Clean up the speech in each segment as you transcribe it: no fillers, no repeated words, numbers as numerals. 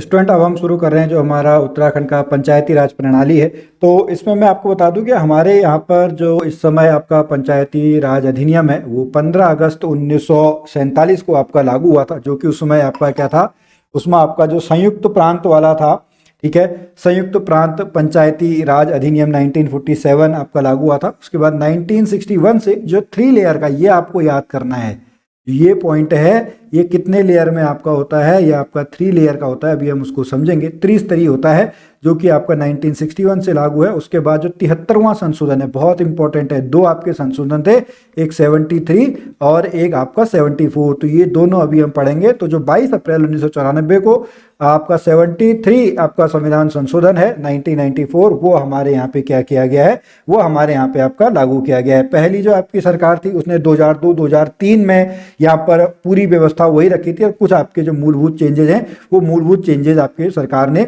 Student अब हम शुरू कर रहे हैं जो हमारा उत्तराखंड का पंचायती राज प्रणाली है। तो इसमें मैं आपको बता दूं कि हमारे यहाँ पर जो इस समय आपका पंचायती राज अधिनियम है वो 15 अगस्त 1947 को आपका लागू हुआ था, जो कि उस समय आपका क्या था, उसमें आपका जो संयुक्त प्रांत वाला था, ठीक है, संयुक्त प्रांत पंचायती राज अधिनियम 1947 आपका लागू हुआ था। उसके बाद 1961 से जो 3 लेयर का, ये आपको याद करना है, ये पॉइंट है, ये कितने लेयर में आपका होता है, ये आपका 3 लेयर का होता है। अभी हम उसको समझेंगे। त्रिस्तरीय होता है जो कि आपका 1961 से लागू है। उसके बाद जो 73वां संशोधन है, बहुत इंपॉर्टेंट है, 2 आपके संशोधन थे, एक 73 और एक आपका 74। तो ये दोनों अभी हम पढ़ेंगे। तो जो 22 अप्रैल 1994 को आपका 73 आपका संविधान संशोधन है 1994, वो हमारे यहाँ पे क्या किया गया है, वो हमारे यहाँ पे आपका लागू किया गया है। पहली जो आपकी सरकार थी उसने 2002-2003 में यहाँ पर पूरी व्यवस्था वही रखी थी, और कुछ आपके जो मूलभूत चेंजेज हैं वो मूलभूत चेंजेज आपकी सरकार ने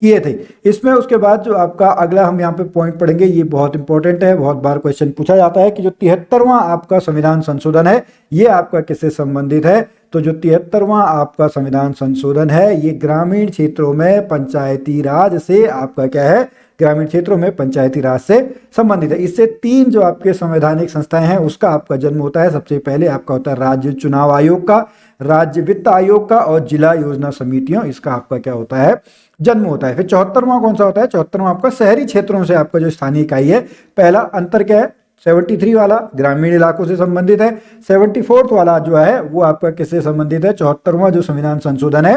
किए थे इसमें। उसके बाद जो आपका अगला हम यहाँ पे पॉइंट पढ़ेंगे, ये बहुत इंपॉर्टेंट है, बहुत बार क्वेश्चन पूछा जाता है कि जो 73वां आपका संविधान संशोधन है ये आपका किससे संबंधित है। तो जो 73वां आपका संविधान संशोधन है ये ग्रामीण क्षेत्रों में पंचायती राज से आपका क्या है, ग्रामीण क्षेत्रों में पंचायती राज से संबंधित है। इससे 3 जो आपके संवैधानिक संस्थाएं हैं उसका आपका जन्म होता है। सबसे पहले आपका होता है राज्य चुनाव आयोग का, राज्य वित्त आयोग का और जिला योजना समितियों, इसका आपका क्या होता है, जन्म होता है। फिर 74वां कौन सा होता है, 74वां आपका शहरी क्षेत्रों से आपका जो स्थानीय इकाई है। पहला अंतर क्या है, 73 वाला ग्रामीण इलाकों से संबंधित है, 74th वाला जो है वो आपका किससे संबंधित है, 74वां जो संविधान संशोधन है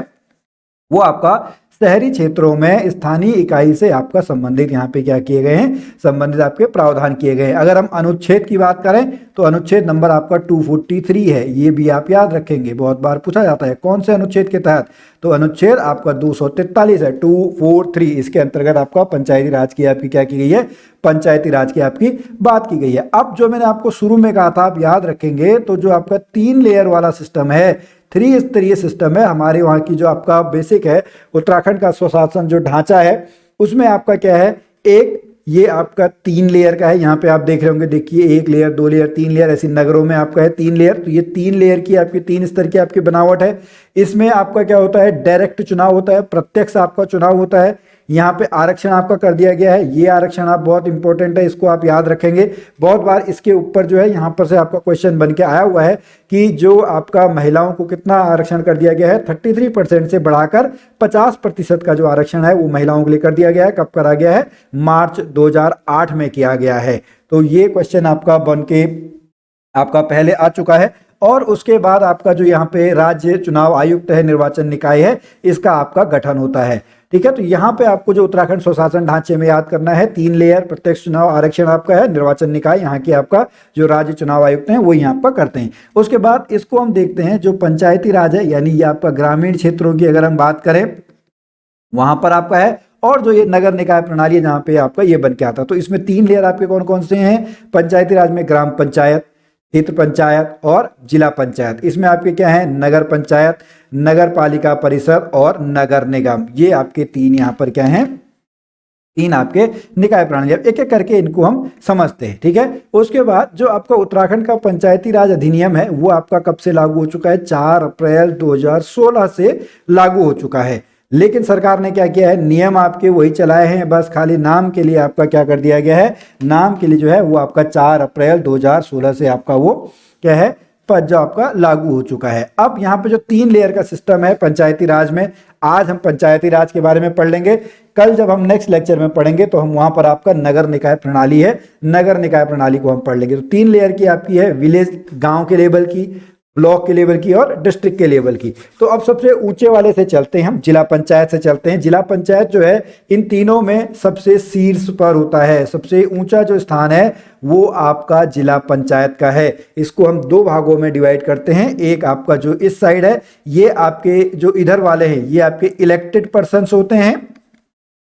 वो आपका शहरी क्षेत्रों में स्थानीय इकाई से आपका संबंधित यहाँ पे क्या किए गए हैं, संबंधित आपके प्रावधान किए गए हैं। अगर हम अनुच्छेद की बात करें तो अनुच्छेद नंबर आपका 243 है, ये भी आप याद रखेंगे, बहुत बार पूछा जाता है कौन से अनुच्छेद के तहत। तो अनुच्छेद आपका 243 है, 243, इसके अंतर्गत आपका पंचायती राज की आपकी क्या की गई है, पंचायती राज की आपकी बात की गई है। अब जो मैंने आपको शुरू में कहा था आप याद रखेंगे, तो जो आपका 3 लेयर वाला सिस्टम है, 3 स्तरीय सिस्टम है, हमारे वहाँ की जो आपका बेसिक है उत्तराखंड का स्वशासन जो ढांचा है उसमें आपका क्या है, एक ये आपका 3 लेयर का है। यहाँ पे आप देख रहे होंगे, देखिए 1 लेयर 2 लेयर 3 लेयर, ऐसी नगरों में आपका है 3 लेयर। तो ये 3 लेयर की आपकी 3 स्तर की आपकी बनावट है। इसमें आपका क्या होता है, डायरेक्ट चुनाव होता है, प्रत्यक्ष आपका चुनाव होता है। यहाँ पे आरक्षण आपका कर दिया गया है, ये आरक्षण आप बहुत इंपॉर्टेंट है, इसको आप याद रखेंगे। बहुत बार इसके ऊपर जो है यहाँ पर से आपका क्वेश्चन बन के आया हुआ है कि जो आपका महिलाओं को कितना आरक्षण कर दिया गया है, 33% से बढ़ाकर 50% का जो आरक्षण है वो महिलाओं के लिए कर दिया गया है। कब करा गया है, मार्च 2008 में किया गया है। तो ये क्वेश्चन आपका बन के आपका पहले आ चुका है। और उसके बाद आपका जो यहाँ पे राज्य चुनाव आयुक्त है, निर्वाचन निकाय है, इसका आपका गठन होता है। ठीक है, तो यहाँ पे आपको जो उत्तराखंड स्वशासन ढांचे में याद करना है, 3 लेयर, प्रत्यक्ष चुनाव आरक्षण आपका है, निर्वाचन निकाय यहाँ की आपका जो राज्य चुनाव आयुक्त हैं वो यहाँ पर करते हैं। उसके बाद इसको हम देखते हैं जो पंचायती राज है, यानी ये आपका ग्रामीण क्षेत्रों की अगर हम बात करें वहां पर आपका है। और जो ये नगर निकाय प्रणाली है जहाँ पे आपका ये बन के आता है। तो इसमें 3 लेयर आपके कौन कौन से हैं पंचायती राज में, ग्राम पंचायत, क्षेत्र पंचायत और जिला पंचायत। इसमें आपके क्या है, नगर पंचायत, नगर पालिका परिषद और नगर निगम, ये आपके 3 यहाँ पर क्या हैं, 3 आपके निकाय प्रणाली। एक एक करके इनको हम समझते हैं। ठीक है, उसके बाद जो आपका उत्तराखंड का पंचायती राज अधिनियम है वो आपका कब से लागू हो चुका है, 4 अप्रैल 2016 से लागू हो चुका है। लेकिन सरकार ने क्या किया है, नियम आपके वही चलाए हैं, बस खाली नाम के लिए आपका क्या कर दिया गया है, नाम के लिए जो है वो आपका 4 अप्रैल 2016 से आपका वो क्या है, जो आपका लागू हो चुका है। अब यहाँ पे जो 3 लेयर का सिस्टम है पंचायती राज में, आज हम पंचायती राज के बारे में पढ़ लेंगे। कल जब हम नेक्स्ट लेक्चर में पढ़ेंगे तो हम वहां पर आपका नगर निकाय प्रणाली है, नगर निकाय प्रणाली को हम पढ़ लेंगे। तो 3 लेयर की आपकी है, विलेज गांव के लेवल की, ब्लॉक के लेवल की और डिस्ट्रिक्ट के लेवल की। तो अब सबसे ऊंचे वाले से चलते हैं हम, जिला पंचायत से चलते हैं। जिला पंचायत जो है इन तीनों में सबसे शीर्ष पर होता है, सबसे ऊंचा जो स्थान है वो आपका जिला पंचायत का है। इसको हम 2 भागों में डिवाइड करते हैं। एक आपका जो इस साइड है, ये आपके जो इधर वाले हैं ये आपके इलेक्टेड पर्सन्स होते हैं,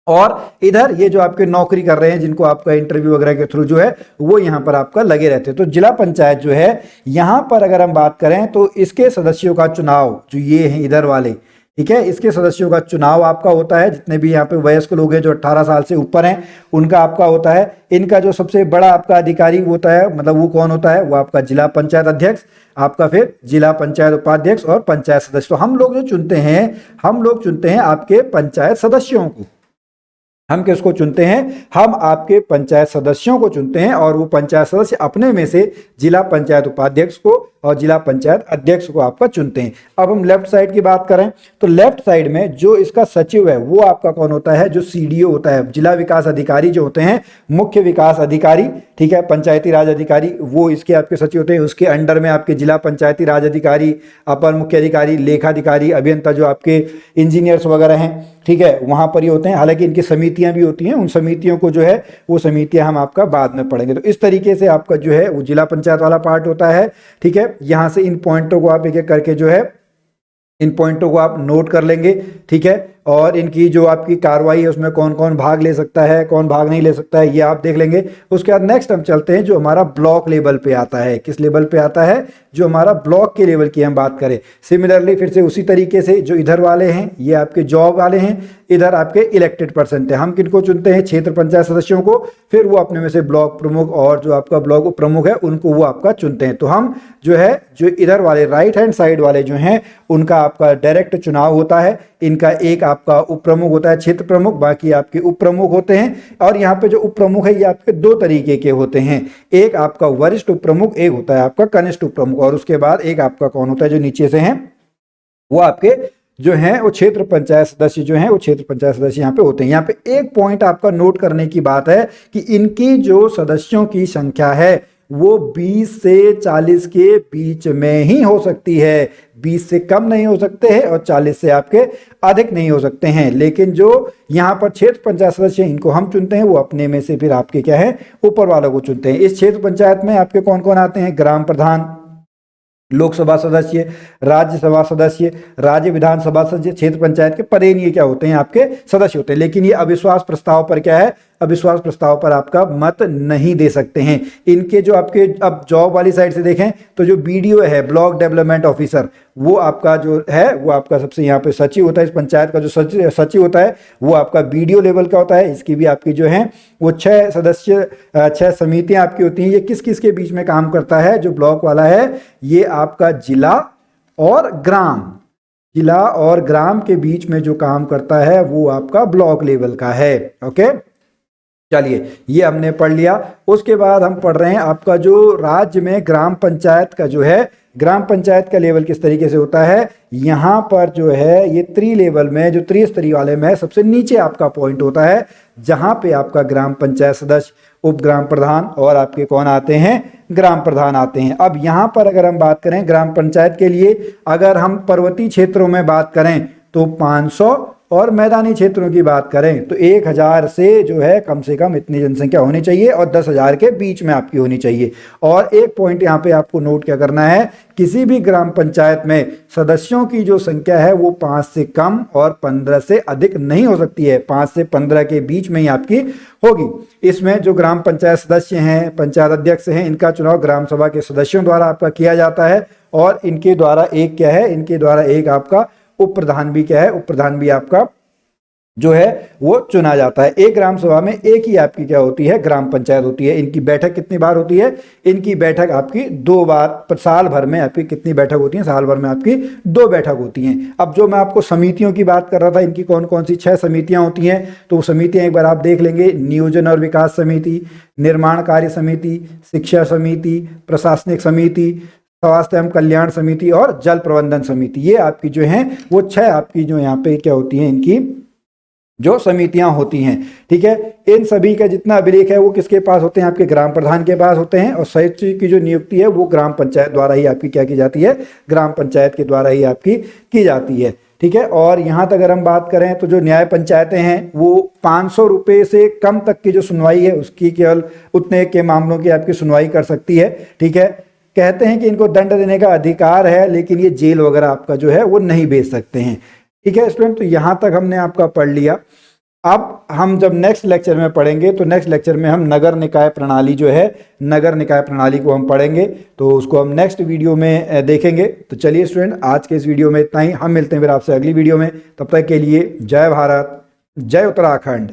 और इधर ये जो आपके नौकरी कर रहे हैं जिनको आपका इंटरव्यू वगैरह के थ्रू जो है वो यहाँ पर आपका लगे रहते हैं। तो जिला पंचायत जो है यहाँ पर अगर हम बात करें तो इसके सदस्यों का चुनाव जो ये हैं इधर वाले, ठीक है। इसके सदस्यों का चुनाव आपका होता है, जितने भी यहाँ पे वयस्क लोग हैं जो 18 साल से ऊपर हैं उनका आपका होता है। इनका जो सबसे बड़ा आपका अधिकारी होता है, मतलब वो कौन होता है, वो आपका जिला पंचायत अध्यक्ष, आपका फिर जिला पंचायत उपाध्यक्ष और पंचायत सदस्य। तो हम लोग जो चुनते हैं, हम लोग चुनते हैं आपके पंचायत सदस्यों को। हम किसको चुनते हैं, हम आपके पंचायत सदस्यों को चुनते हैं, और वो पंचायत सदस्य अपने में से जिला पंचायत उपाध्यक्ष को और जिला पंचायत अध्यक्ष को आपका चुनते हैं। अब हम लेफ्ट साइड की बात करें तो लेफ्ट साइड में जो इसका सचिव है वो आपका कौन होता है, जो सीडीओ होता है, जिला विकास अधिकारी जो होते हैं, मुख्य विकास अधिकारी, ठीक है, पंचायती राज अधिकारी, वो इसके आपके सचिव होते हैं। उसके अंडर में आपके जिला पंचायती राज अधिकारी, अपर मुख्य अधिकारी, लेखाधिकारी, अभियंता, जो आपके इंजीनियर्स वगैरह हैं, ठीक है, वहां पर ही होते हैं। हालांकि इनकी समितियां भी होती हैं, उन समितियों को जो है वो समितियां हम आपका बाद में पढ़ेंगे। तो इस तरीके से आपका जो है वो जिला पंचायत वाला पार्ट होता है, ठीक है। यहां से इन पॉइंटों को आप एक एक करके जो है इन पॉइंटों को आप नोट कर लेंगे, ठीक है। और इनकी जो आपकी कार्रवाई है उसमें कौन कौन भाग ले सकता है, कौन भाग नहीं ले सकता है, ये आप देख लेंगे। उसके बाद नेक्स्ट हम चलते हैं जो हमारा ब्लॉक लेवल पे आता है। किस लेवल पे आता है, जो हमारा ब्लॉक के लेवल की हम बात करें। सिमिलरली फिर से उसी तरीके से जो इधर वाले हैं ये आपके जॉब वाले हैं, इधर आपके इलेक्टेड पर्सन थे। हम किनको चुनते हैं, क्षेत्र पंचायत सदस्यों को, फिर वो अपने में से ब्लॉक प्रमुख और जो आपका ब्लॉक उप प्रमुख है उनको वो आपका चुनते हैं। तो हम जो है जो इधर वाले राइट हैंड साइड वाले जो हैं उनका आपका डायरेक्ट चुनाव होता है। इनका एक आपका उप प्रमुख होता है, क्षेत्र प्रमुख, बाकी आपके उप प्रमुख होते हैं। और यहाँ पे जो उप प्रमुख है ये आपके दो तरीके के होते हैं, एक आपका वरिष्ठ उप प्रमुख, एक होता है आपका कनिष्ठ उप प्रमुख, और उसके बाद एक आपका कौन होता है जो नीचे से हैं वो आपके जो हैं वो क्षेत्र पंचायत सदस्य जो हैं वो क्षेत्र पंचायत सदस्य यहाँ पे होते हैं। यहाँ पे एक पॉइंट आपका नोट करने की बात है कि इनकी जो सदस्यों की संख्या है वो 20 से 40 के बीच में ही हो सकती है, 20 से कम नहीं हो सकते हैं और 40 से आपके अधिक नहीं हो सकते हैं। लेकिन जो यहाँ पर क्षेत्र पंचायत सदस्य इनको हम चुनते हैं, वो अपने में से फिर आपके क्या है ऊपर वालों को चुनते हैं। इस क्षेत्र पंचायत में आपके कौन कौन आते हैं, ग्राम प्रधान, लोकसभा सदस्य, राज्यसभा सदस्य, राज्य विधानसभा सदस्य, क्षेत्र पंचायत के पदेन ये क्या होते हैं आपके सदस्य होते हैं। लेकिन ये अविश्वास प्रस्ताव पर क्या है, अविश्वास प्रस्ताव पर आपका मत नहीं दे सकते हैं। इनके जो आपके अब जॉब वाली साइड से देखें तो जो बीडीओ है, ब्लॉक डेवलपमेंट ऑफिसर, वो आपका जो है वो आपका सबसे यहाँ पे सचिव होता है। इस पंचायत का जो सचिव होता है वो आपका बीडीओ लेवल का होता है। इसकी भी आपकी जो है वो 6 सदस्य 6 समितियां आपकी होती हैं। ये किस किस के बीच में काम करता है, जो ब्लॉक वाला है ये आपका जिला और ग्राम, जिला और ग्राम के बीच में जो काम करता है वो आपका ब्लॉक लेवल का है। ओके, चलिए ये हमने पढ़ लिया। उसके बाद हम पढ़ रहे हैं आपका जो राज्य में ग्राम पंचायत का जो है, ग्राम पंचायत का लेवल किस तरीके से होता है। यहाँ पर जो है ये लेवल में जो त्रिस्तरीय वाले में सबसे नीचे आपका पॉइंट होता है जहाँ पे आपका ग्राम पंचायत सदस्य, उप ग्राम प्रधान और आपके कौन आते हैं, ग्राम प्रधान आते हैं। अब यहाँ पर अगर हम बात करें ग्राम पंचायत के लिए, अगर हम पर्वतीय क्षेत्रों में बात करें तो 500 और मैदानी क्षेत्रों की बात करें तो 1000 से जो है कम से कम इतनी जनसंख्या होनी चाहिए और 10,000 के बीच में आपकी होनी चाहिए। और एक पॉइंट यहाँ पे आपको नोट क्या करना है, किसी भी ग्राम पंचायत में सदस्यों की जो संख्या है वो 5 से कम और 15 से अधिक नहीं हो सकती है, 5 से 15 के बीच में ही आपकी होगी। इसमें जो ग्राम पंचायत सदस्य हैं, पंचायत अध्यक्ष हैं, इनका चुनाव ग्राम सभा के सदस्यों द्वारा आपका किया जाता है। और इनके द्वारा एक क्या है, इनके द्वारा एक आपका उप प्रधान भी क्या है, उप प्रधान भी आपका जो है वो चुना जाता है। एक ग्राम सभा में एक ही आपकी क्या होती है, ग्राम पंचायत होती है। इनकी बैठक कितनी बार होती है, इनकी बैठक आपकी 2 बार, साल भर में आपकी कितनी बैठक होती है, साल भर में आपकी 2 बैठक होती हैं। अब जो मैं आपको समितियों की बात कर रहा था, इनकी कौन कौन सी 6 समितियां होती हैं, तो वो समितियां एक बार आप देख लेंगे। नियोजन और विकास समिति, निर्माण कार्य समिति, शिक्षा समिति, प्रशासनिक समिति, स्वास्थ्य एवं कल्याण समिति और जल प्रबंधन समिति। ये आपकी जो है वो 6 आपकी जो यहाँ पे क्या होती हैं, इनकी जो समितियां होती हैं, ठीक है। इन सभी का जितना अभिलेख है वो किसके पास होते हैं, आपके ग्राम प्रधान के पास होते हैं। और सचिव की जो नियुक्ति है वो ग्राम पंचायत द्वारा ही आपकी क्या की जाती है, ग्राम पंचायत के द्वारा ही आपकी की जाती है, ठीक है। और यहाँ तक अगर हम बात करें तो जो न्याय पंचायतें हैं वो 500 रुपये से कम तक की जो सुनवाई है उसकी केवल उतने के मामलों की आपकी सुनवाई कर सकती है, ठीक है। कहते हैं कि इनको दंड देने का अधिकार है, लेकिन ये जेल वगैरह आपका जो है वो नहीं भेज सकते हैं, ठीक है स्टूडेंट। तो यहाँ तक हमने आपका पढ़ लिया। अब हम जब नेक्स्ट लेक्चर में पढ़ेंगे तो नेक्स्ट लेक्चर में हम नगर निकाय प्रणाली जो है, नगर निकाय प्रणाली को हम पढ़ेंगे, तो उसको हम नेक्स्ट वीडियो में देखेंगे। तो चलिए स्टूडेंट, आज के इस वीडियो में इतना ही। हम मिलते हैं फिर आपसे अगली वीडियो में। तब तक के लिए जय भारत, जय उत्तराखंड।